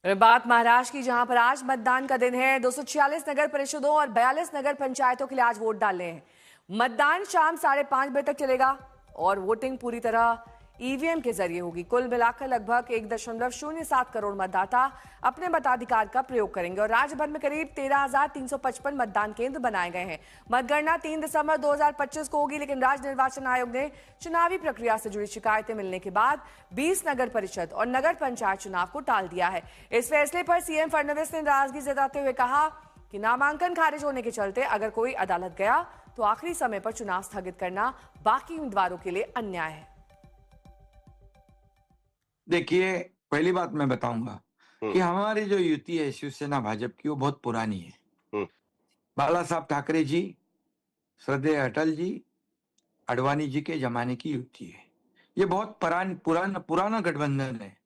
बात महाराष्ट्र की, जहां पर आज मतदान का दिन है। 246 नगर परिषदों और 42 नगर पंचायतों के लिए आज वोट डालने हैं। मतदान शाम 5:30 बजे तक चलेगा और वोटिंग पूरी तरह ईवीएम के जरिए होगी। कुल मिलाकर लगभग 1.07 करोड़ मतदाता अपने मताधिकार का प्रयोग करेंगे और राज्य भर में करीब 13,355 मतदान केंद्र बनाए गए हैं। मतगणना 3 दिसंबर 2025 को होगी, लेकिन राज्य निर्वाचन आयोग ने चुनावी प्रक्रिया से जुड़ी शिकायतें मिलने के बाद 20 नगर परिषद और नगर पंचायत चुनाव को टाल दिया है। इस फैसले पर सीएम फडणवीस ने नाराजगी जताते हुए कहा कि नामांकन खारिज होने के चलते अगर कोई अदालत गया तो आखिरी समय पर चुनाव स्थगित करना बाकी उम्मीदवारों के लिए अन्याय है। देखिए, पहली बात मैं बताऊंगा कि हमारी जो युति है शिवसेना भाजपा की, वो बहुत पुरानी है। बाला साहब ठाकरे जी, श्रद्धेय अटल जी, आडवाणी जी के जमाने की युति है। ये बहुत पुराना गठबंधन है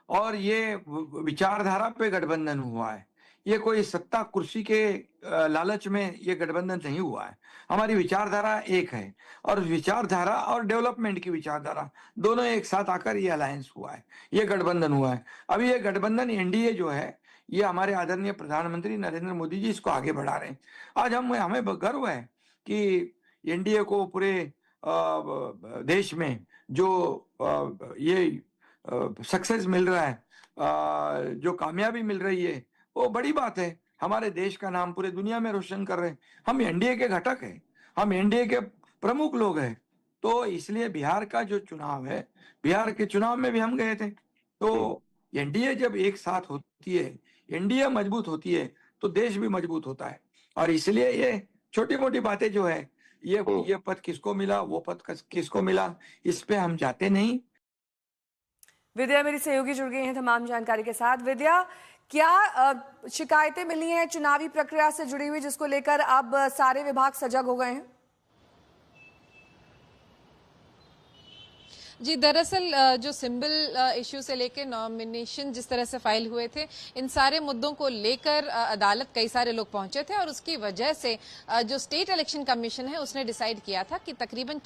और ये विचारधारा पे गठबंधन हुआ है। ये कोई सत्ता कुर्सी के लालच में ये गठबंधन नहीं हुआ है। हमारी विचारधारा एक है और विचारधारा और डेवलपमेंट की विचारधारा दोनों एक साथ आकर ये अलायंस हुआ है, ये गठबंधन हुआ है। अभी ये गठबंधन एनडीए जो है, ये हमारे आदरणीय प्रधानमंत्री नरेंद्र मोदी जी इसको आगे बढ़ा रहे हैं। आज हमें गर्व है कि एनडीए को पूरे देश में जो ये सक्सेस मिल रहा है, जो कामयाबी मिल रही है, वो बड़ी बात है। हमारे देश का नाम पूरे दुनिया में रोशन कर रहे हैं। हम एनडीए के घटक हैं, हम एनडीए के प्रमुख लोग हैं। तो इसलिए बिहार का जो चुनाव है, बिहार के चुनाव में भी हम गए थे। तो एनडीए जब एक साथ होती है, एनडीए मजबूत होती है, तो देश भी मजबूत होता है। और इसलिए ये छोटी मोटी बातें जो है, ये पद किसको मिला, वो पद किसको मिला, इस पे हम जाते नहीं। विद्या मेरी सहयोगी जुड़ गई हैं तमाम जानकारी के साथ। विद्या, क्या शिकायतें मिली हैं चुनावी प्रक्रिया से जुड़ी हुई, जिसको लेकर अब सारे विभाग सजग हो गए हैं? जी, दरअसल जो सिंबल इश्यू से लेकर नॉमिनेशन जिस तरह से फाइल हुए थे, इन सारे मुद्दों को लेकर अदालत कई सारे लोग पहुंचे थे और उसकी वजह से जो स्टेट इलेक्शन कमीशन है उसने डिसाइड किया था कि तकरीबन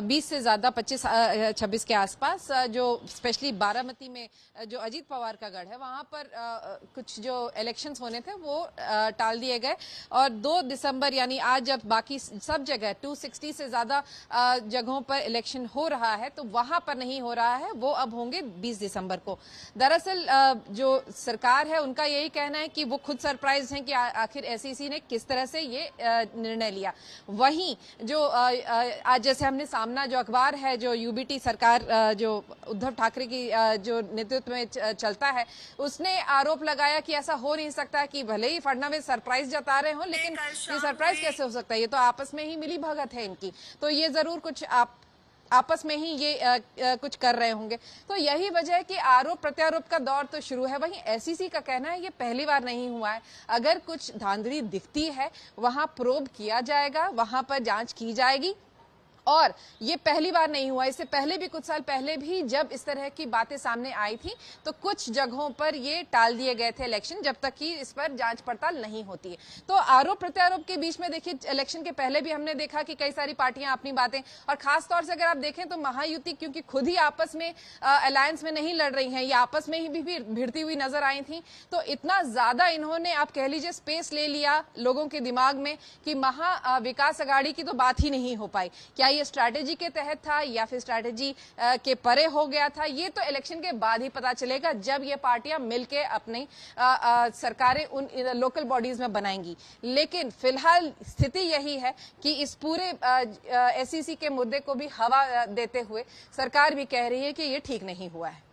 20 से ज्यादा 25-26 के आसपास जो स्पेशली बारामती में जो अजीत पवार का गढ़ है, वहां पर कुछ जो इलेक्शंस होने थे वो टाल दिए गए और 2 दिसंबर यानी आज जब बाकी सब जगह 260 से ज्यादा जगहों पर इलेक्शन हो रहा है, तो वहां पर नहीं हो रहा है, वो अब होंगे 20 दिसंबर को। दरअसल जो सरकार है उनका यही कहना है कि वो खुद सरप्राइज हैं कि आखिर एसईसी ने किस तरह से ये निर्णय लिया। वहीं जो आज जैसे हमने सामना जो अखबार है, जो यूबीटी सरकार जो उद्धव ठाकरे की जो नेतृत्व में चलता है, उसने आरोप लगाया कि ऐसा हो नहीं सकता कि भले ही फडणवीस सरप्राइज जता रहे हो, लेकिन ये सरप्राइज कैसे हो सकता है, ये तो आपस में ही मिली भगत है इनकी, तो ये जरूर कुछ आपस में ही ये कुछ कर रहे होंगे। तो यही वजह है कि आरोप प्रत्यारोप का दौर तो शुरू है। वहीं एसईसी का कहना है ये पहली बार नहीं हुआ है, अगर कुछ धांधली दिखती है वहां प्रोब किया जाएगा, वहां पर जांच की जाएगी और ये पहली बार नहीं हुआ। इससे पहले भी कुछ साल पहले भी जब इस तरह की बातें सामने आई थी तो कुछ जगहों पर ये टाल दिए गए थे इलेक्शन, जब तक कि इस पर जांच पड़ताल नहीं होती है। तो आरोप प्रत्यारोप के बीच में देखिए, इलेक्शन के पहले भी हमने देखा कि कई सारी पार्टियां अपनी बातें, और खास तौर से अगर आप देखें तो महायुति क्योंकि खुद ही आपस में अलायंस में नहीं लड़ रही हैं, ये आपस में ही भी भिड़ती हुई नजर आई थी, तो इतना ज्यादा इन्होंने आप कह लीजिए स्पेस ले लिया लोगों के दिमाग में कि महा विकास अघाड़ी की तो बात ही नहीं हो पाई। क्या ये स्ट्रैटेजी के तहत था या फिर स्ट्रैटेजी के परे हो गया था, ये तो इलेक्शन के बाद ही पता चलेगा, जब ये पार्टियां मिलके अपनी सरकारें उन लोकल बॉडीज में बनाएंगी। लेकिन फिलहाल स्थिति यही है कि इस पूरे एसईसी के मुद्दे को भी हवा देते हुए सरकार भी कह रही है कि ये ठीक नहीं हुआ है।